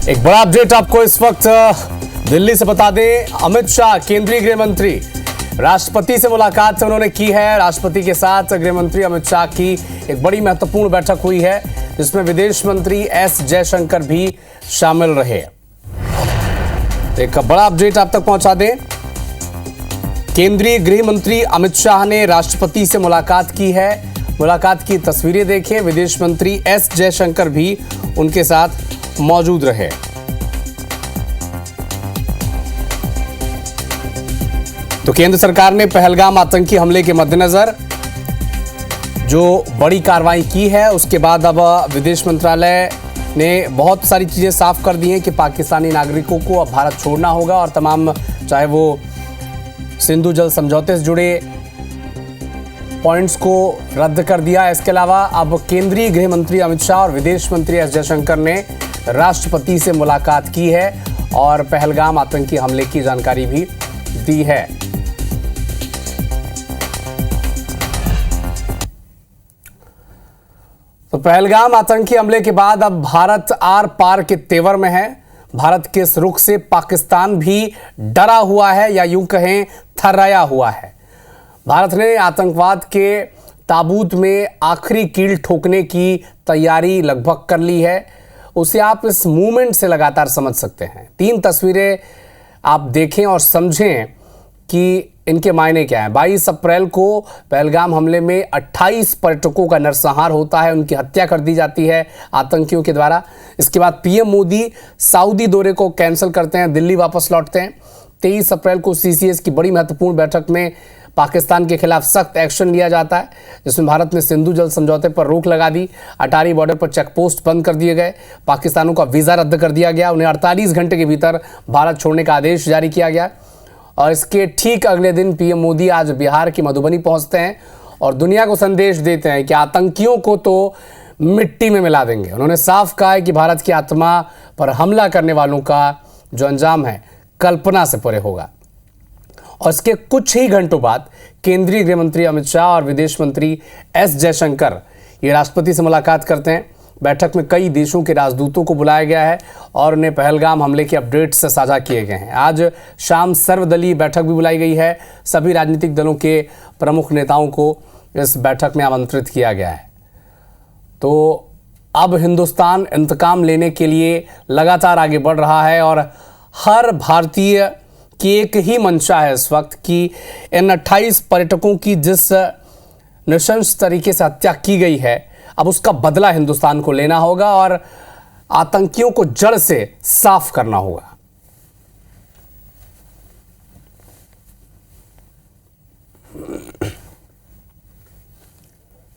एक बड़ा अपडेट आपको इस वक्त दिल्ली से बता दें। अमित शाह केंद्रीय गृह मंत्री राष्ट्रपति से मुलाकात उन्होंने की है। राष्ट्रपति के साथ गृह मंत्री अमित शाह की एक बड़ी महत्वपूर्ण बैठक हुई है, जिसमें विदेश मंत्री एस जयशंकर भी शामिल रहे। एक बड़ा अपडेट आप तक पहुंचा दें। केंद्रीय गृह मंत्री अमित शाह ने राष्ट्रपति से मुलाकात की है। मुलाकात की तस्वीरें देखें। विदेश मंत्री एस जयशंकर भी उनके साथ मौजूद रहे। तो केंद्र सरकार ने पहलगाम आतंकी हमले के मद्देनजर जो बड़ी कार्रवाई की है, उसके बाद अब विदेश मंत्रालय ने बहुत सारी चीजें साफ कर दी हैं कि पाकिस्तानी नागरिकों को अब भारत छोड़ना होगा और तमाम, चाहे वो सिंधु जल समझौते से जुड़े पॉइंट्स को रद्द कर दिया। इसके अलावा अब केंद्रीय गृह मंत्री अमित शाह और विदेश मंत्री एस जयशंकर ने राष्ट्रपति से मुलाकात की है और पहलगाम आतंकी हमले की जानकारी भी दी है। तो पहलगाम आतंकी हमले के बाद अब भारत आर पार के तेवर में है। भारत के इस रुख से पाकिस्तान भी डरा हुआ है, या यूं कहें थर्राया हुआ है। भारत ने आतंकवाद के ताबूत में आखिरी कील ठोकने की तैयारी लगभग कर ली है। उसे आप इस मूवमेंट से लगातार समझ सकते हैं। 3 तस्वीरें आप देखें और समझें कि इनके मायने क्या है। 22 अप्रैल को पहलगाम हमले में 28 पर्यटकों का नरसंहार होता है, उनकी हत्या कर दी जाती है आतंकियों के द्वारा। इसके बाद पीएम मोदी सऊदी दौरे को कैंसिल करते हैं, दिल्ली वापस लौटते हैं। 23 अप्रैल को सीसीएस की बड़ी महत्वपूर्ण बैठक में पाकिस्तान के खिलाफ सख्त एक्शन लिया जाता है, जिसमें भारत ने सिंधु जल समझौते पर रोक लगा दी। अटारी बॉर्डर पर चेक पोस्ट बंद कर दिए गए। पाकिस्तानों का वीज़ा रद्द कर दिया गया। उन्हें 48 घंटे के भीतर भारत छोड़ने का आदेश जारी किया गया। और इसके ठीक अगले दिन पीएम मोदी आज बिहार की मधुबनी पहुंचते हैं और दुनिया को संदेश देते हैं कि आतंकियों को तो मिट्टी में मिला देंगे। उन्होंने साफ कहा है कि भारत की आत्मा पर हमला करने वालों का जो अंजाम है कल्पना से परे होगा। और इसके कुछ ही घंटों बाद केंद्रीय गृह मंत्री अमित शाह और विदेश मंत्री एस जयशंकर ये राष्ट्रपति से मुलाकात करते हैं। बैठक में कई देशों के राजदूतों को बुलाया गया है और उन्हें पहलगाम हमले के अपडेट्स साझा किए गए हैं। आज शाम सर्वदलीय बैठक भी बुलाई गई है। सभी राजनीतिक दलों के प्रमुख नेताओं को इस बैठक में आमंत्रित किया गया है। तो अब हिंदुस्तान इंतकाम लेने के लिए लगातार आगे बढ़ रहा है और हर भारतीय की एक ही मंशा है इस वक्त कि इन 28 पर्यटकों की जिस नृशंस तरीके से हत्या की गई है, अब उसका बदला हिंदुस्तान को लेना होगा और आतंकियों को जड़ से साफ करना होगा।